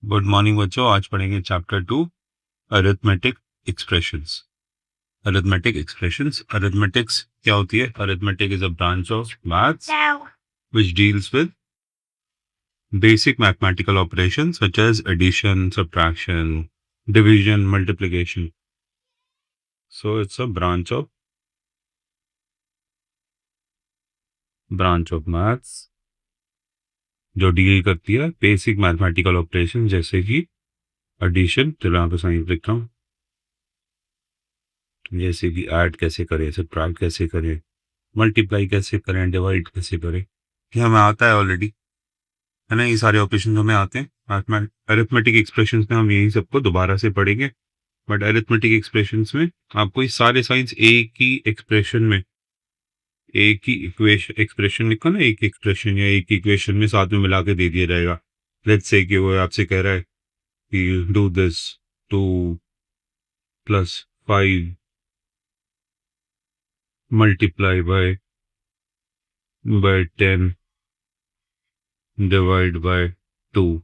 Good morning बच्चों। आज पढ़ेंगे chapter 2 arithmetic expressions. Arithmetic expressions, arithmetics क्या होती है? Arithmetic is a branch of maths which deals with basic mathematical operations such as addition, subtraction, division, multiplication. So it's a branch of maths जो deal करती है basic mathematical operation जैसे कि addition, चलो यहाँ पे साइन लिखता हूँ, जैसे कि ऐड कैसे करें, सब्ट्रैक्ट कैसे करें, मल्टीप्लाई कैसे करें, डिवाइड कैसे करें, ये हमें आता है ऑलरेडी, है ना। ये सारे ऑपरेशन हमें आते हैं। अरिथमेटिक एक्सप्रेशंस में हम यही सबको दोबारा से पढ़ेंगे, बट अरिथमेटिक एक्सप्रेशंस में आपको ये सारे साइंस एक ही एक्सप्रेशन में, एक ही इक्वेशन, एक्सप्रेशन लिखो ना, एक एक्सप्रेशन या एक इक्वेशन में साथ में मिला के दे दिया जाएगा। लेट्स से कि वो आपसे कह रहा है कि do this 2 + 5 multiply by 10 divide by 2।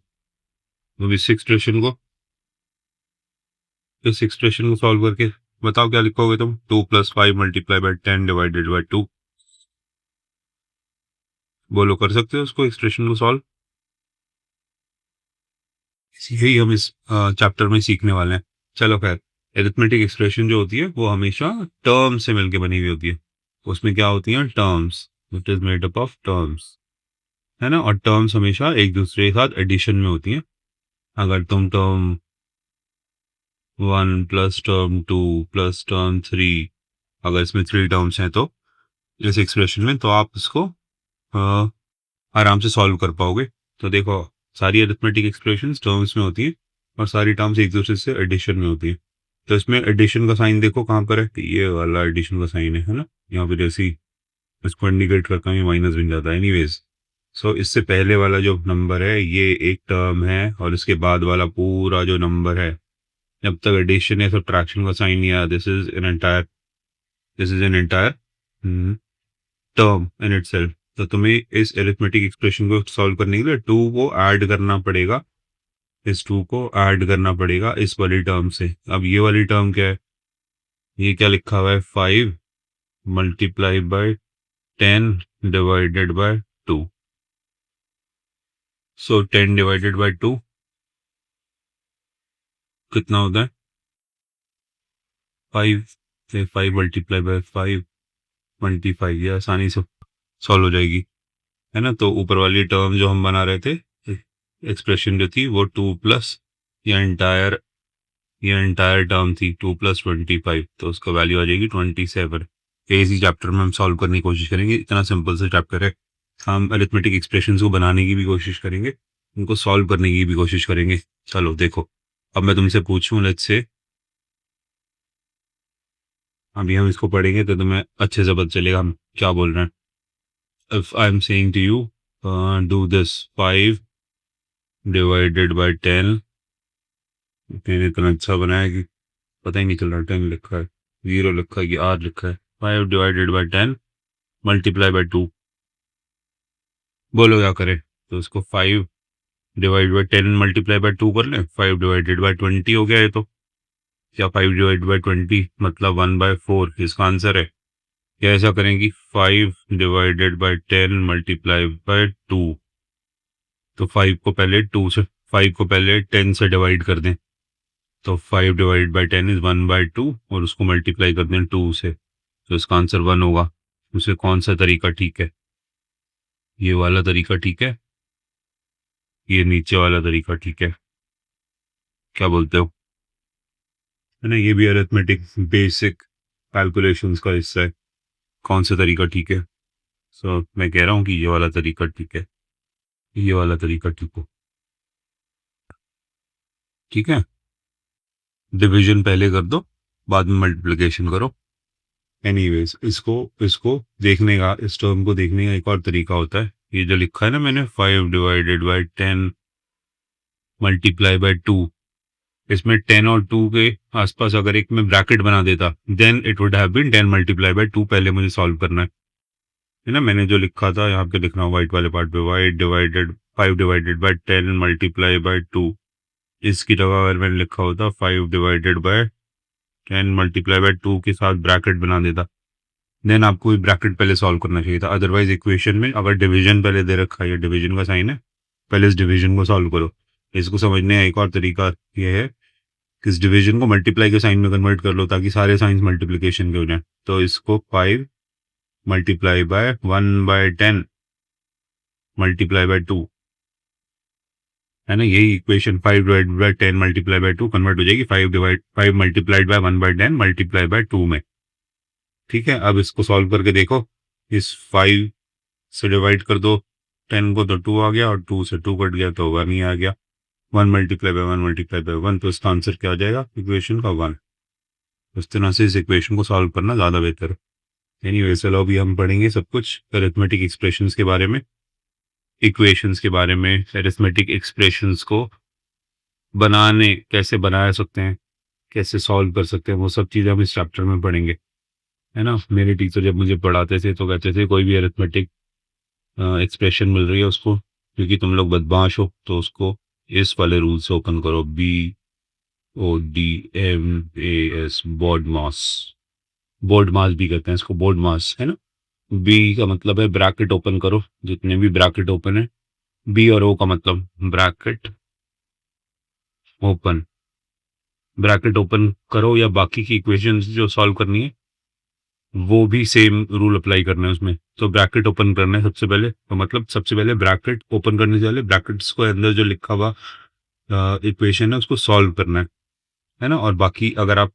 तो इस एक्सप्रेशन को सॉल्व करके बताओ क्या लिखोगे तुम? 2 + 5 मल्टीप्लाई बाय 10 डिवाइडेड बाय 2। बोलो, कर सकते हो उसको, एक्सप्रेशन को सॉल्व? यही हम इस चैप्टर में सीखने वाले हैं। चलो खैर, एरिथमेटिक एक्सप्रेशन जो होती है वो हमेशा टर्म से मिलके बनी हुई होती है। उसमें क्या होती हैं? Terms. It is made up of terms, है ना। और टर्म्स हमेशा एक दूसरे के साथ एडिशन में होती हैं। अगर तुम टर्म 1 + टर्म 2 + टर्म 3, अगर इसमें 3 टर्म्स हैं तो इस एक्सप्रेशन में, तो आप इसको आराम से सॉल्व कर पाओगे। तो देखो, सारी अरिथमेटिक एक्सप्रेशंस टर्म्स में होती हैं और सारी टर्म्स एक दूसरे से एडिशन में होती है। तो इसमें एडिशन का साइन देखो कहाँ पर है, ये वाला एडिशन का साइन है ना। यहाँ पे जैसे ही इसको इंडिकेट करता हूँ ये माइनस बन जाता है। एनीवेज, सो इससे पहले वाला जो नंबर है ये एक टर्म है, और इसके बाद वाला पूरा जो नंबर है, जब तक एडिशन या सब्ट्रैक्शन का साइन नहीं आया, this is an entire term in itself. तो तुम्हें इस अरिथमेटिक एक्सप्रेशन को सॉल्व करने के लिए 2 को ऐड करना पड़ेगा, इस 2 को ऐड करना पड़ेगा इस वाली टर्म से। अब ये वाली टर्म क्या है? ये क्या लिखा हुआ है? 5 multiply by 10 divided by 2। So 10 divided by 2 कितना होता है? 5 से 5 मल्टीप्लाई बाय 5 25, ये आसानी से सॉल्व हो जाएगी, है ना। तो ऊपर वाली टर्म जो हम बना रहे थे, एक्सप्रेशन जो थी, वो 2 प्लस ये एंटायर टर्म थी 2 + 25, तो उसका वैल्यू आ जाएगी 27। इसी चैप्टर में हम सॉल्व करने की कोशिश करेंगे। इतना सिंपल सा चैप्टर है। हम अरिथमेटिक एक्सप्रेशंस को बनाने की भी कोशिश करेंगे, उनको सॉल्व करने की भी कोशिश करेंगे। चलो देखो, अब मैं तुमसे पूछूं, लेट्स से अभी हम इसको पढ़ेंगे तो तुम्हें अच्छे से पता चलेगा हम क्या बोल रहे हैं। If I am saying to you do this 5 divided by 10, मैंने इतना अच्छा बनाया कि पता ही नहीं चल रहा 10 लिखा है, 0 लिखा है कि R लिखा है। 5 डिवाइडेड बाय 10 मल्टीप्लाई बाय 2, बोलो क्या करें? तो इसको 5 डिवाइड बाय 10 मल्टीप्लाई बाय 2 कर लें। 5 डिवाइडेड बाय 20 हो गया ये तो, या 5 डिवाइड बाय 20 मतलब 1/4 इसका आंसर है। या ऐसा करें कि 5 डिवाइडेड बाय 10 मल्टीप्लाई बाय 2, तो 5 को पहले 10 से डिवाइड कर दें, तो 5 डिवाइड बाय 10 इज 1/2, और उसको मल्टीप्लाई कर दें 2 से, तो इसका आंसर 1 होगा। उसे कौन सा तरीका ठीक है? ये वाला तरीका ठीक है, ये नीचे वाला तरीका ठीक है? क्या बोलते हो? है ना, ये भी अरिथमेटिक बेसिक कैलकुलेशंस का हिस्सा है। कौन सा तरीका ठीक है? सो मैं कह रहा हूँ कि ये वाला तरीका ठीक है, ये वाला तरीका ठीक है। डिवीजन पहले कर दो, बाद में मल्टीप्लिकेशन करो। एनीवेज, इसको इसको देखने का, इस टर्म को देखने का एक और तरीका होता है। ये जो लिखा है ना मैंने, 5 डिवाइडेड बाय 10 मल्टीप्लाई बाय 2, इसमें 10 और 2 के आसपास अगर एक में ब्रैकेट बना देता, then it would have been 10 multiply by 2। पहले मुझे सॉल्व करना है ना। मैंने जो लिखा था यहाँ पे लिखना, व्हाइट वाले पार्ट पे, 5 डिवाइडेड बाय 10 मल्टीप्लाई बाय 2, इसकी जगह अगर मैंने लिखा होता 5 डिवाइडेड बाय 10 मल्टीप्लाई बाय 2 के साथ ब्रैकेट बना देता, देन आपको भी ब्रैकेट पहले सॉल्व करना चाहिए था। अदरवाइज इक्वेशन में अगर डिवीजन पहले दे रखा है, डिवीजन का साइन है, पहले इस डिवीजन को सॉल्व करो। इसको समझने का एक और तरीका ये है कि इस डिवीजन को मल्टीप्लाई के साइन में कन्वर्ट कर लो ताकि सारे साइंस मल्टीप्लीकेशन के हो जाए। तो इसको 5 मल्टीप्लाई बाय 1/10 मल्टीप्लाई बाय 2 है ना, यही equation 5 divide by 10 multiply by 2 convert हो जाएगी 5 मल्टीप्लाइड बाय 1/10 मल्टीप्लाई बाय 2 में। ठीक है, अब इसको सॉल्व करके देखो। इस 5 से डिवाइड कर दो 10 को तो 2 आ गया, और 2 से 2 कट गया तो 1 ही आ गया। 1 मल्टीप्लाई बाय 1 मल्टीप्लाई बाय 1, तो इसका आंसर क्या आ जाएगा इक्वेशन का 1। इस तरह से इस इक्वेशन को सॉल्व करना ज़्यादा बेहतर है। एनीवे, चलो अभी हम पढ़ेंगे सब कुछ अरिथमेटिक एक्सप्रेशंस के बारे में, इक्वेशंस के बारे में, अरिथमेटिक एक्सप्रेशंस को बनाने कैसे बनाया सकते हैं, कैसे सॉल्व कर सकते हैं, वो सब चीज़ें हम इस चैप्टर में पढ़ेंगे, है ना। मेरे टीचर जब मुझे पढ़ाते थे तो कहते थे कोई भी अरिथमेटिक एक्सप्रेशन मिल रही है उसको, क्योंकि तुम लोग बदमाश हो, तो उसको इस वाले रूल से ओपन करो, BODMAS, बोर्ड मास। बोर्ड मास भी कहते हैं इसको, बोर्ड मास, है ना। बी का मतलब है ब्रैकेट ओपन करो, जितने भी ब्रैकेट ओपन है। बी और ओ का मतलब ब्रैकेट ओपन, ब्रैकेट ओपन करो, या बाकी की इक्वेशंस जो सॉल्व करनी है वो भी सेम रूल अप्लाई करना है उसमें। तो ब्रैकेट ओपन करना है सबसे पहले, तो मतलब सबसे पहले ब्रैकेट ओपन करने से पहले ब्रैकेट्स को अंदर जो लिखा हुआ इक्वेशन है उसको सॉल्व करना है ना। और बाकी अगर आप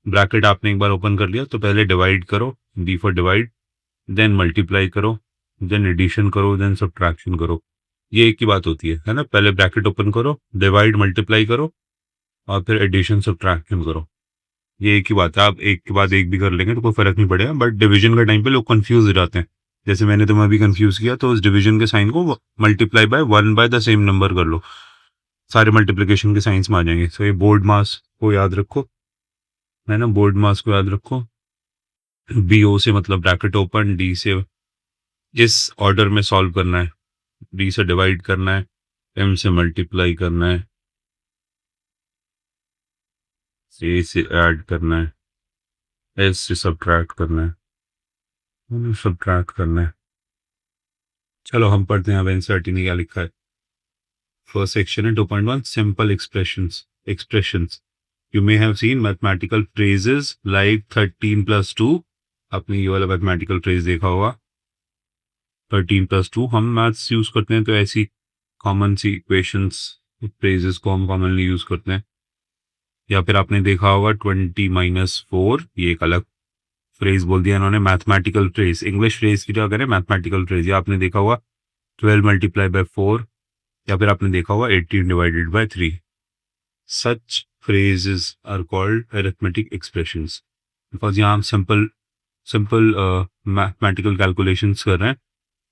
ब्रैकेट आपने एक बार ओपन कर लिया तो पहले डिवाइड करो, D for divide, then multiply करो, देन एडिशन करो, देन सब्ट्रैक्शन करो। ये एक ही बात होती है ना। पहले ब्रैकेट ओपन करो, डिवाइड मल्टीप्लाई करो, और फिर एडिशन सब्ट्रैक्शन करो। ये एक ही बात है, आप एक के बाद एक भी कर लेंगे तो कोई फर्क नहीं पड़ेगा। बट डिवीजन के टाइम पे लोग कंफ्यूज हो जाते हैं, जैसे मैंने तुम्हें अभी कंफ्यूज किया, तो उस डिवीजन के साइन को multiply by 1 by the same number कर लो, सारे मल्टीप्लिकेशन के साइंस में आ जाएंगे। सो ये बोर्ड मास को याद रखो, है ना, बोर्ड मास को याद रखो। BO से मतलब ब्रैकेट ओपन, डी से इस ऑर्डर में सॉल्व करना है, डी से डिवाइड करना है, एम से मल्टीप्लाई करना है, ए से ऐड करना है, एस से सब्ट्रैक्ट करना है, सब्ट्रैक्ट करना है। चलो हम पढ़ते हैं अब एनसीईआरटी ने क्या लिखा है। फर्स्ट सेक्शन है 2.1 simple expressions. You may have seen mathematical phrases like 13+2। आपने ये वाला मैथमेटिकल फ्रेज देखा होगा 13+2। हम मैथ्स यूज करते हैं तो ऐसी कॉमन सी इक्वेशंस फ्रेजेस को हम कॉमनली यूज करते हैं। या फिर आपने देखा होगा 20-4, ये एक अलग फ्रेज बोल दिया इन्होंने, मैथमेटिकल फ्रेज, इंग्लिश फ्रेज की जगह करें मैथमेटिकल फ्रेज। या आपने देखा होगा 12 मल्टीप्लाई बाय 4, या फिर आपने देखा होगा 18 divided by 3। Such phrases are called arithmetic expressions, because यहाँ हम सिंपल मैथमेटिकल कैलकुलेशंस कर रहे हैं,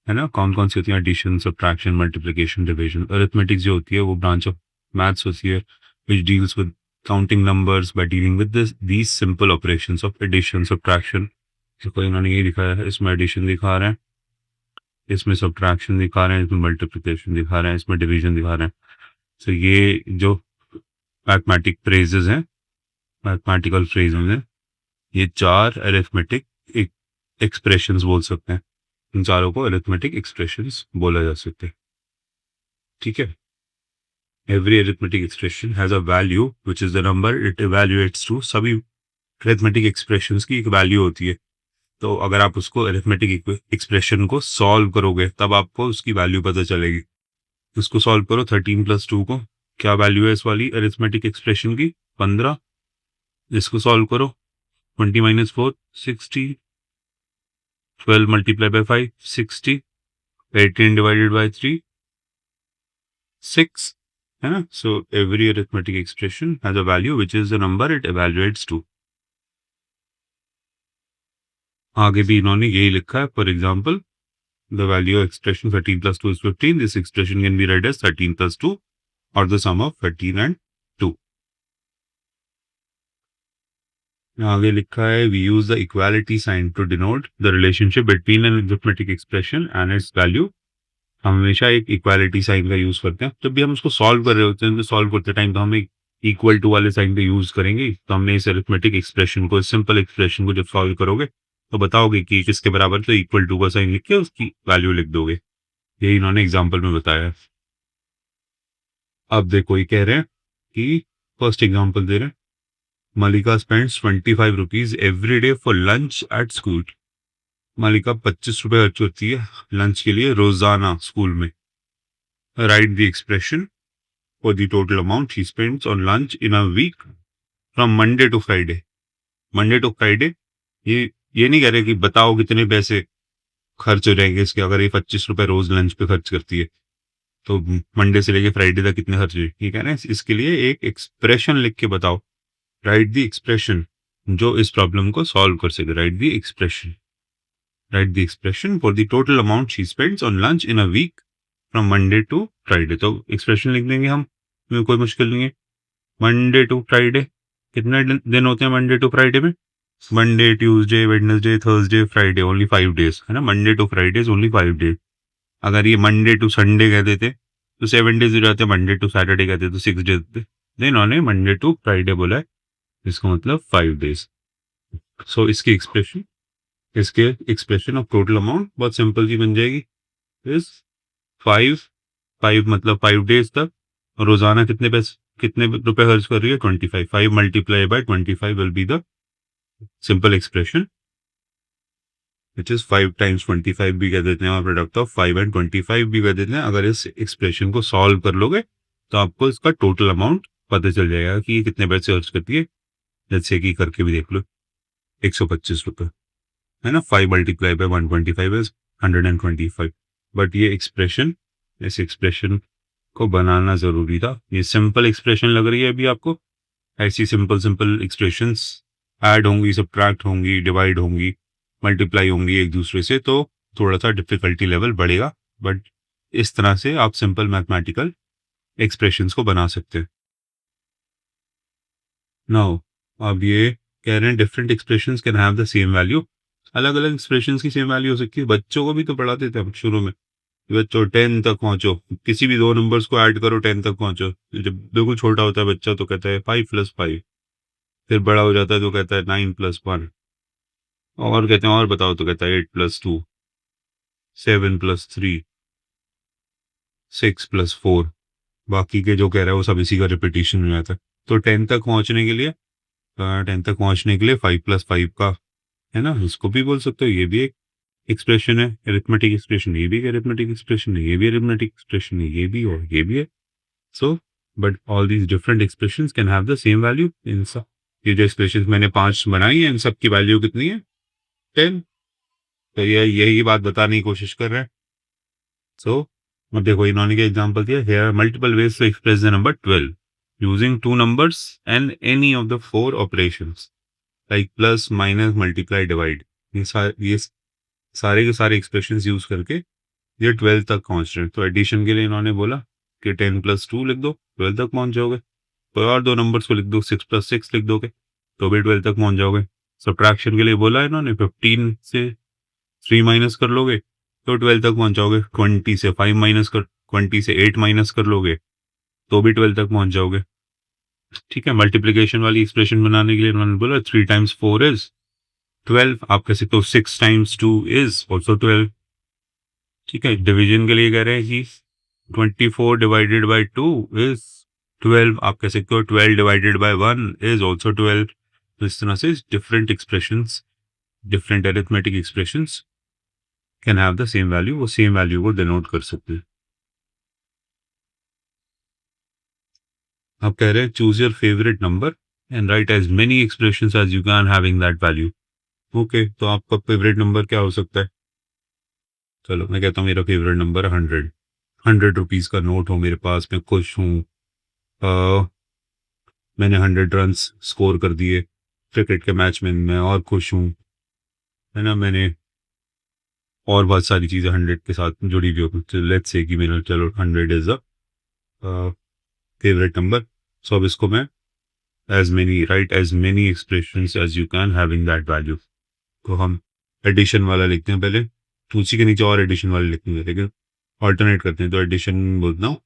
है ना। कौन कौन सी होती हैं, addition, subtraction, multiplication, division. Arithmetic जो होती है वो ब्रांच ऑफ मैथ्स होती है which deals with counting numbers by dealing with these simple operations of addition, subtraction. तो इन्होंने ये दिखाया है, इसमें एडिशन दिखा रहे हैं, इसमें सब्ट्रैक्शन दिखा रहे हैं, इसमें मल्टीप्लिकेशन दिखा रहे हैं, इसमें डिवीजन दिखा रहे हैं। तो ये जो मैथमेटिक फ्रेजेस हैं, मैथमेटिकल फ्रेजेस हैं, ये 4 अरिथमेटिक एक्सप्रेशंस बोल सकते हैं। इन चारों को अरिथमेटिक एक्सप्रेशंस बोला जा सकता है। ठीक है, every arithmetic expression has a value which is the number it evaluates to. सभी अरिथमेटिक एक्सप्रेशंस की एक वैल्यू होती है, तो अगर आप उसको अरिथमेटिक एक्सप्रेशन को सॉल्व करोगे तब आपको उसकी वैल्यू पता चलेगी। इसको सॉल्व करो 13+2 को, क्या वैल्यू है इस वाली अरिथमेटिक एक्सप्रेशन की, 15। इसको सॉल्व करो 20-4, 60, 12 मल्टीप्लाई बाय 5, 60, 18 डिवाइडेड बाय 3, 6, है ना। So every arithmetic expression has a value which is the number it evaluates to. आगे भी इन्होंने यही लिखा है, for example the value of expression 13+2 is 15. This expression can be read as 13+2 or the sum of 13 and 2. आगे लिखा है, we use the equality sign to denote the relationship between an arithmetic expression and its value. हम हमेशा एक equality sign का use करते हैं। जब भी हम उसको सॉल्व कर रहे होते हैं, तो सॉल्व करते टाइम तो हम एक इक्वल टू वाले साइन का यूज़ करेंगे। तो हमने इस अरिथमेटिक एक्सप्रेशन को, सिंपल एक्सप्रेशन को जब सॉल्व करोगे, तो बताओगे कि किसके बराबर, तो इक्वल टू का साइन लिख के उसकी वैल्यू लिख दोगे। यही इन्होंने एग्जाम्पल में बताया है। अब देखो, ये कह रहे हैं कि फर्स्ट एग्जाम्पल दे रहे हैं, Malika spends 25 rupees every day for lunch at school. Malika 25 रुपए खर्च करती है लंच के लिए रोजाना स्कूल में। Write the expression for the total amount she spends on lunch in a week from Monday to Friday. Monday to Friday, ये नहीं कह रहे कि बताओ कितने पैसे खर्च हो जाएंगे इसके, अगर ये 25 रुपए रोज लंच पे खर्च करती है तो मंडे से लेके फ्राइडे तक कितने खर्च हुए। ये कह रहे हैं इसके लिए एक एक्सप्रेशन लिख के बताओ। राइट द एक्सप्रेशन, जो इस प्रॉब्लम को सॉल्व कर सके। Write the expression, write the expression for the total amount she spends on lunch in a week from Monday to Friday. तो एक्सप्रेशन लिख देंगे हम, इसमें कोई मुश्किल नहीं है। मंडे टू फ्राइडे, कितने दिन होते हैं मंडे टू फ्राइडे में? Monday, Tuesday, Wednesday, Thursday, Friday, only 5 days है ना। Monday to Friday is only 5 days. अगर ये मंडे टू संडे कह देते तो 7 डेज हो जाते। मंडे टू सैटरडे कहते तो 6 डेज होते। देन इन्होंने मंडे टू फ्राइडे बोला है, इसका मतलब 5 डेज। सो इसके एक्सप्रेशन ऑफ टोटल अमाउंट बहुत सिंपल सी बन जाएगी, इज 5, 5 मतलब 5 डेज तक। रोजाना कितने रुपए खर्च कर रही है? 25। 5 multiply by 25 will be the simple expression, which is 5 times 25 भी कह देते हैं और प्रोडक्ट ऑफ 5 एंड 25 भी कह देते हैं। अगर इस एक्सप्रेशन को सॉल्व कर लोगे तो आपको इसका टोटल अमाउंट पता चल जाएगा कि ये कितने पैसे खर्च करती है। जैसे कि करके भी देख लो, 125 रुपए है ना। 5 मल्टीप्लाई बाय 125 इज 125। बट ये एक्सप्रेशन, इस एक्सप्रेशन को बनाना जरूरी था। ये सिंपल एक्सप्रेशन लग रही है अभी आपको। ऐसी सिंपल सिंपल एक्सप्रेशंस ऐड होंगी, सब्ट्रैक्ट होंगी, डिवाइड होंगी, मल्टीप्लाई होंगी एक दूसरे से, तो थोड़ा सा डिफिकल्टी लेवल बढ़ेगा। बट इस तरह से आप सिंपल मैथमेटिकल एक्सप्रेशंस को बना सकते हैं। नाउ अब ये कह रहे हैं different expressions can have the same value. अलग अलग एक्सप्रेशंस की सेम वैल्यू हो सकती है। बच्चों को भी तो पढ़ा देते हैं शुरू में, बच्चों 10 तक पहुंचो, किसी भी दो नंबर्स को ऐड करो, 10 तक पहुंचो। जब बिल्कुल छोटा होता है बच्चा तो कहता है 5 + 5, फिर बड़ा हो जाता है तो कहता है 9 + 1, और कहते हैं और बताओ तो कहता है 8 + 2, 7 + 3, 6 + 4। बाकी के जो कह रहा है वो सब इसी का रिपीटिशन में आता है। तो 10 तक पहुंचने के लिए, 10 तक पहुंचने के लिए 5 + 5 का है ना, इसको भी बोल सकते हो। ये भी एक एक्सप्रेशन है, अरिथमेटिक एक्सप्रेशन। ये भी एक अरिथमेटिक एक्सप्रेशन है, ये भी अरिथमेटिक एक्सप्रेशन है, ये भी और ये भी है। So but all these different expressions can have the same value in सब। ये जो एक्सप्रेशंस मैंने 5 बनाई है, इन सब की वैल्यू कितनी है? 10। तो ये यही बात बताने की कोशिश कर रहे हैं। सो अब देखो, इन्होंने क्या एग्जांपल दिया, here multiple ways to express the number 12 using two numbers and any of the 4 operations like plus, minus, multiply, divide. ये सारे के सारे एक्सप्रेशंस यूज करके ये 12 तक पहुंच रहे हैं। तो एडिशन के लिए इन्होंने बोला कि 10 + 2 लिख दो, 12 तक पहुंच जाओगे। कोई और दो नंबर्स को लिख दो, 6 + 6 लिख दोगे तो भी 12 तक पहुंच जाओगे। सब्ट्रैक्शन के लिए बोला है इन्होंने, 15 से 3 माइनस कर लोगे तो 12 तक पहुंच जाओगे। 20 से 5 माइनस कर, 20 से 8 माइनस कर लोगे तो भी 12 तक पहुंच जाओगे। ठीक है। मल्टीप्लीकेशन वाली एक्सप्रेशन बनाने के लिए इन्होंने बोला 3 × 4 इज 12। आप कह सकते हो 6 × 2 इज ऑल्सो 12। ठीक है। डिवीजन के लिए कह रहे हैं कि 24 डिवाइडेड बाई 2 इज 12। आप कह सकते हो 12 डिवाइडेड बाई 1 इज ऑल्सो 12। तो इस तरह से different expressions, different arithmetic expressions can have the same value, वो सेम वैल्यू को डिनोट कर सकते हैं। आप कह रहे हैं choose your favourite number and write as many expressions as you can having that value. Okay, तो आपका फेवरेट नंबर क्या हो सकता है? चलो मैं कहता हूँ मेरा फेवरेट नंबर है 100। 100 रुपीज का नोट हो मेरे पास, मैं खुश हूँ, मैंने 100 रन्स स्कोर कर दिए क्रिकेट के मैच में, मैं और खुश हूँ, है ना। मैंने और बहुत सारी चीज़ें 100 के साथ जुड़ी हुई हो। तो लेट्स से कि मेरा, चलो 100 is a favourite number. So अब इसको मैं as many expressions as you can having that value, तो हम एडिशन वाला लिखते हैं पहले, तो उसी के नीचे और एडिशन वाले लिखेंगे। लेकिन ऑल्टरनेट करते हैं, तो एडिशन में बोलता हूँ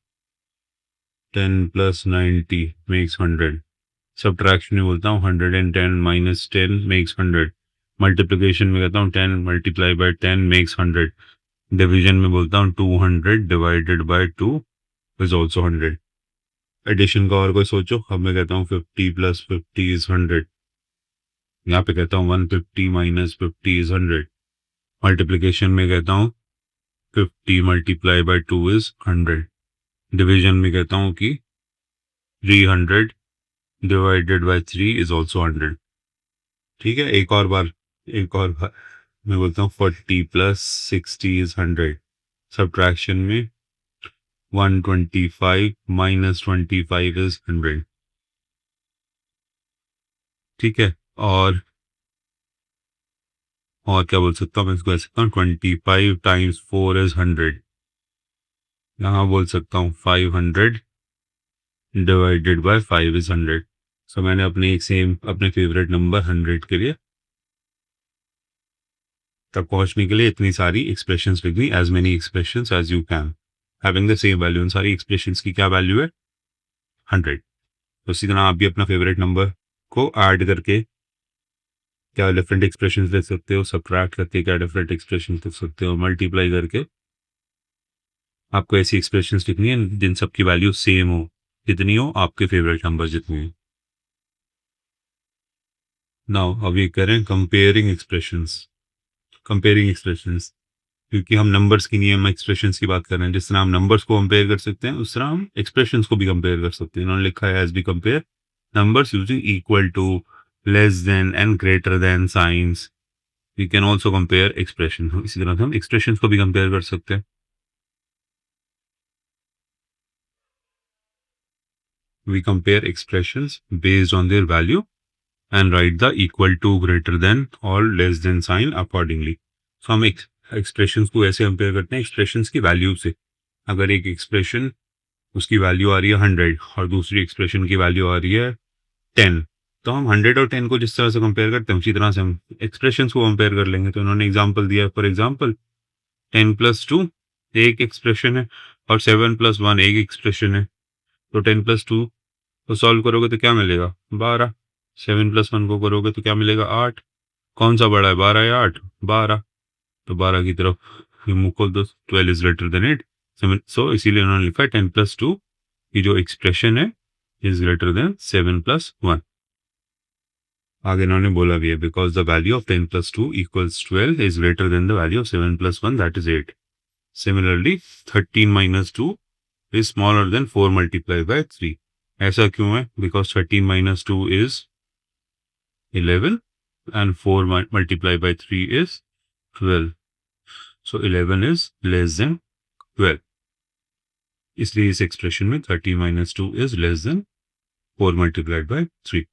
10 + 90 मेक्स 100। सब्ट्रैक्शन में बोलता हूँ 110 - 10 मेक्स 100। मल्टीप्लिकेशन में कहता हूँ 10 × 10 मेक्स 100। डिवीजन में बोलता हूँ 200 divided by 2 is also 100। Addition का और कोई सोचो। अब मैं कहता हूँ 50 + 50 इज 100। यहाँ पे कहता हूँ 150 - 50 इज 100। मल्टीप्लिकेशन में कहता हूँ 50 × 2 इज 100। डिवीजन में कहता हूँ कि 300 डिवाइडेड बाय 3 इज ऑल्सो 100। ठीक है, एक और बार मैं बोलता हूँ 40 + 60 इज 100। सब्ट्रैक्शन में 125 - 25 इज 100। ठीक है, और क्या बोल सकता हूँ मैं, इसको कह सकता हूँ 25 × 4 इज 100। यहाँ बोल सकता हूँ 500 डिवाइडेड बाय 5 इज 100। सो मैंने अपने फेवरेट नंबर 100 के लिए तक पहुंचने के लिए इतनी सारी एक्सप्रेशंस लिख दी, as many expressions as you can having the same value. उन सारी एक्सप्रेशंस की क्या वैल्यू है? 100। तो इसी तरह आप भी अपना फेवरेट नंबर को ऐड करके क्या डिफरेंट एक्सप्रेशंस लिख सकते हो, सब्ट्रैक्ट करके क्या डिफरेंट एक्सप्रेशंस लिख सकते हो, मल्टीप्लाई करके आपको ऐसी एक्सप्रेशंस लिखनी है जिन सब की वैल्यू सेम हो, जितनी हो आपके फेवरेट नंबर जितनी हो। नाउ अभी करें कंपेयरिंग एक्सप्रेशंस। क्योंकि हम नंबर्स की नहीं, हम एक्सप्रेशंस की बात कर रहे हैं। जिस तरह हम नंबर्स को कंपेयर कर सकते हैं, उस तरह हम एक्सप्रेशंस को भी कंपेयर कर सकते हैं। इन्होंने लिखा है as be compare numbers using equal to, less than and greater than signs. We can also compare expression. इसी तरह से हम एक्सप्रेशंस को भी कंपेयर कर सकते हैं। We compare expressions based on their value and write the equal to, greater than or less than sign accordingly. So हम एक्सप्रेशंस को ऐसे कंपेयर करते हैं एक्सप्रेशंस की वैल्यू से। अगर एक एक्सप्रेशन उसकी वैल्यू आ रही है 100 और दूसरी एक्सप्रेशन की वैल्यू आ रही है 10, तो हम 100 और 10 को जिस तरह से कंपेयर करते हैं उसी तरह से हम एक्सप्रेशंस को कंपेयर कर लेंगे। तो इन्होंने एग्जांपल दिया, फॉर एग्जांपल 10 + 2 एक एक्सप्रेशन है और 7 + 1 एक एक्सप्रेशन है। तो 10 + 2 को सॉल्व करोगे तो क्या मिलेगा? 12। 7 + 1 को करोगे तो क्या मिलेगा? 8। कौन सा बड़ा है, 12 या 8? 12। तो 12 की तरफ ये मुंह खोल दो, 12 इज ग्रेटर देन 8। सो इसीलिए उन्होंने लिखा है 10 + 2 की जो एक्सप्रेशन है इज ग्रेटर देन 7 + 1। आगे इन्होंने बोला भी है because the value of 10 + 2 = 12 is greater than the value of 7 + 1 that is 8। Similarly 13 - 2 is smaller than 4 × 3। ऐसा क्यों है? Because 13 - 2 is 11 and 4 multiplied by 3 is 12. So 11 is less than 12. इसलिए इस एक्सप्रेशन में 13 - 2 is less than 4 multiplied by 3.